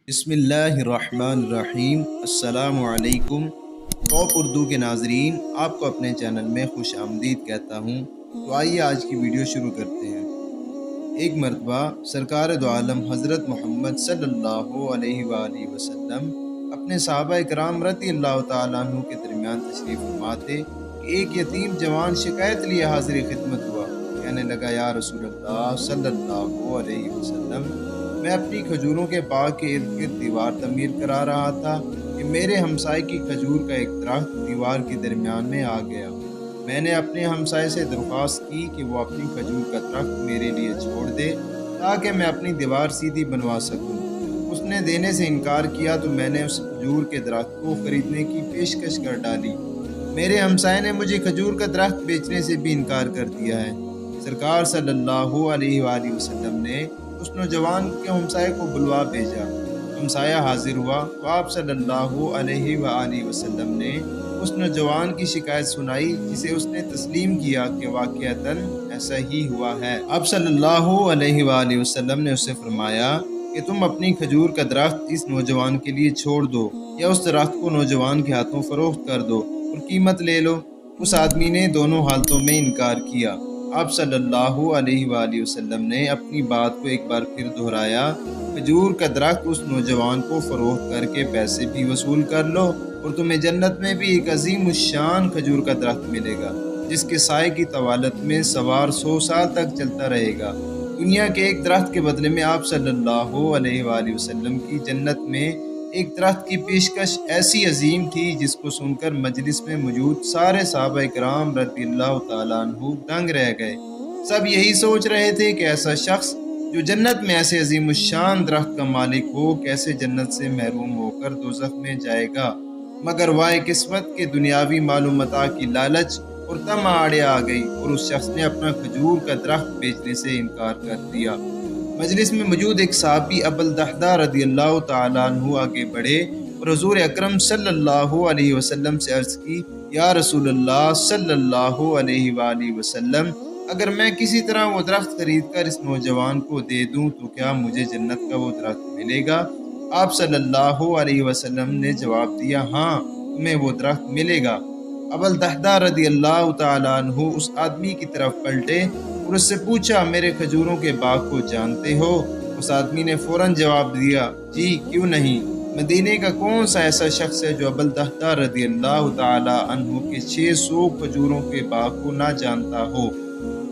بسم اللہ الرحمن الرحیم۔ السلام علیکم۔ ٹاپ اردو کے ناظرین، آپ کو اپنے چینل میں خوش آمدید کہتا ہوں۔ تو آئیے آج کی ویڈیو شروع کرتے ہیں۔ ایک مرتبہ سرکار دو عالم حضرت محمد صلی اللہ علیہ وآلہ وسلم اپنے صحابہ کرام رضی اللہ تعالیٰ عنہ کے درمیان تشریف فرما تھے کہ ایک یتیم جوان شکایت لیے حاضر خدمت ہوا۔ کہنے لگا، یا رسول اللہ صلی اللہ علیہ وسلم، میں اپنی کھجوروں کے باغ کے ارد گرد دیوار تعمیر کرا رہا تھا کہ میرے ہمسائے کی کھجور کا ایک درخت دیوار کے درمیان میں آ گیا۔ میں نے اپنے ہمسائے سے درخواست کی کہ وہ اپنی کھجور کا درخت میرے لیے چھوڑ دے تاکہ میں اپنی دیوار سیدھی بنوا سکوں۔ اس نے دینے سے انکار کیا تو میں نے اس کھجور کے درخت کو خریدنے کی پیشکش کر ڈالی۔ میرے ہمسائے نے مجھے کھجور کا درخت بیچنے سے بھی انکار کر دیا ہے۔ سرکار صلی اللہ علیہ وآلہ وسلم نے اس نوجوان کے ہمسائے کو بلوا بھیجا۔ ہمسایہ حاضر ہوا تو آپ صلی اللہ علیہ وآلہ وسلم نے اس نوجوان کی شکایت سنائی، جسے اس نے تسلیم کیا کہ واقعتاً ایسا ہی ہوا ہے۔ آپ صلی اللہ علیہ وآلہ وسلم نے اسے فرمایا کہ تم اپنی کھجور کا درخت اس نوجوان کے لیے چھوڑ دو یا اس درخت کو نوجوان کے ہاتھوں فروخت کر دو اور قیمت لے لو۔ اس آدمی نے دونوں حالتوں میں انکار کیا۔ آپ صلی اللہ علیہ وآلہ وسلم نے اپنی بات کو ایک بار پھر دہرایا، کھجور کا درخت اس نوجوان کو فروخت کر کے پیسے بھی وصول کر لو اور تمہیں جنت میں بھی ایک عظیم الشان کھجور کا درخت ملے گا، جس کے سائے کی طوالت میں سوار 100 سال تک چلتا رہے گا۔ دنیا کے ایک درخت کے بدلے میں آپ صلی اللہ علیہ وآلہ وسلم کی جنت میں ایک درخت کی پیشکش ایسی عظیم تھی جس کو سن کر مجلس میں موجود سارے صحابہ کرام رضی اللہ تعالیٰ عنہ دنگ رہ گئے۔ سب یہی سوچ رہے تھے کہ ایسا شخص جو جنت میں ایسے عظیم الشان درخت کا مالک ہو، کیسے جنت سے محروم ہو کر دوزخ میں جائے گا۔ مگر وائے قسمت کے دنیاوی مال و متاع کی لالچ اور طمع آڑے آ گئی اور اس شخص نے اپنا کھجور کا درخت بیچنے سے انکار کر دیا۔ مجلس میں موجود ایک صحابی ابو الدحداء رضی اللہ تعالیٰ عنہ آگے بڑھے اور حضور اکرم صلی اللہ علیہ وسلم سے عرض کی، یا رسول اللہ صلی اللہ علیہ وآلہ وسلم، اگر میں کسی طرح وہ درخت خرید کر اس نوجوان کو دے دوں تو کیا مجھے جنت کا وہ درخت ملے گا؟ آپ صلی اللہ علیہ وسلم نے جواب دیا، ہاں، تمہیں وہ درخت ملے گا۔ ابو الدحداء رضی اللہ تعالیٰ عنہ اس آدمی کی طرف پلٹے اور اس سے پوچھا، میرے کھجوروں کے باغ کو جانتے ہو؟ اس آدمی نے فوراً جواب دیا، جی کیوں نہیں۔ مدینے کا کون سا ایسا شخص ہے جو ابو الدحداء رضی اللہ تعالیٰ عنہ کے 600 کھجوروں کے باغ کو نہ جانتا ہو؟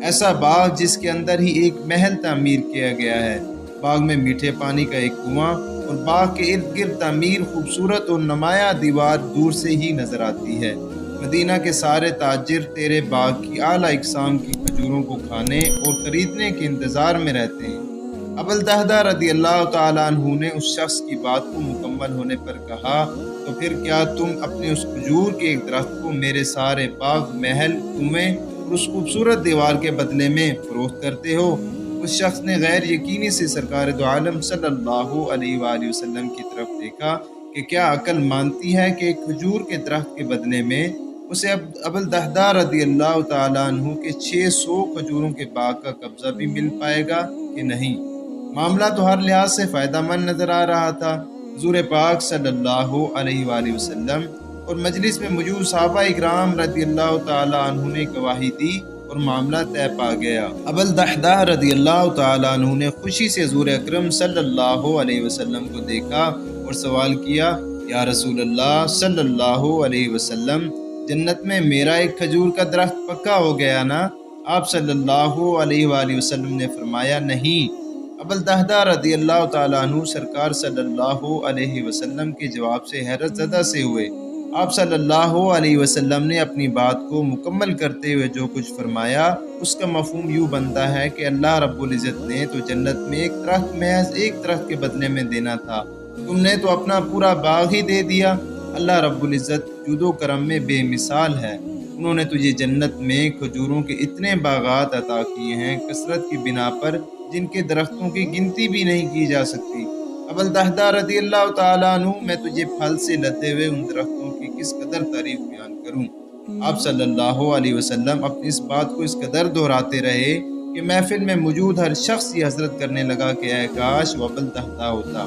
ایسا باغ جس کے اندر ہی ایک محل تعمیر کیا گیا ہے، باغ میں میٹھے پانی کا ایک کنواں اور باغ کے ارد گرد تعمیر خوبصورت اور نمایاں دیوار دور سے ہی نظر آتی ہے۔ مدینہ کے سارے تاجر تیرے باغ کی اعلیٰ اقسام کی کھجوروں کو کھانے اور خریدنے کے انتظار میں رہتے ہیں۔ ابو الدحداء رضی اللہ تعالیٰ عنہ نے اس شخص کی بات کو مکمل ہونے پر کہا، تو پھر کیا تم اپنے اس کھجور کے ایک درخت کو میرے سارے باغ، محل، کنویں اور اس خوبصورت دیوار کے بدلے میں فروخت کرتے ہو؟ اس شخص نے غیر یقینی سے سرکار دو عالم صلی اللہ علیہ وآلہ وسلم کی طرف دیکھا کہ کیا عقل مانتی ہے کہ ایک کھجور کے درخت کے بدلے میں اسے ابو الدحداء رضی اللہ تعالیٰ عنہ کے 600 کھجوروں کے باغ کا قبضہ بھی مل پائے گا کہ نہیں؟ معاملہ تو ہر لحاظ سے فائدہ مند نظر آ رہا تھا۔ حضور پاک صلی اللہ علیہ وآلہ وسلم اور مجلس میں موجود صحابہ اکرام رضی اللہ تعالیٰ عنہ نے گواہی دی اور معاملہ طے پا گیا۔ ابو الدحداء رضی اللہ تعالیٰ عنہ نے خوشی سے حضور اکرم صلی اللہ علیہ وسلم کو دیکھا اور سوال کیا، یا رسول اللہ صلی اللہ علیہ وسلم، جنت میں میرا ایک کھجور کا درخت پکا ہو گیا نا؟ آپ صلی اللہ علیہ وآلہ وسلم نے فرمایا، نہیں۔ ابو الدحداء رضی اللہ تعالیٰ عنہ سرکار صلی اللہ علیہ وسلم کے جواب سے حیرت زدہ سے ہوئے۔ آپ صلی اللہ علیہ وسلم نے اپنی بات کو مکمل کرتے ہوئے جو کچھ فرمایا، اس کا مفہوم یوں بنتا ہے کہ اللہ رب العزت نے تو جنت میں ایک درخت محض ایک درخت کے بدلے میں دینا تھا، تم نے تو اپنا پورا باغ ہی دے دیا۔ اللہ رب العزت جود و کرم میں بے مثال ہے، انہوں نے تجھے جنت میں کھجوروں کے اتنے باغات عطا کیے ہیں کثرت کی بنا پر، جن کے درختوں کی گنتی بھی نہیں کی جا سکتی۔ ابو الدحداء رضی اللہ تعالیٰ عنہ، میں تجھے پھل سے لدے ہوئے ان درختوں کی کس قدر تعریف بیان کروں۔ آپ صلی اللہ علیہ وسلم اپنی اس بات کو اس قدر دہراتے رہے کہ محفل میں موجود ہر شخص یہ حسرت کرنے لگا کہ اے کاش وہ ابو الدحداء ہوتا۔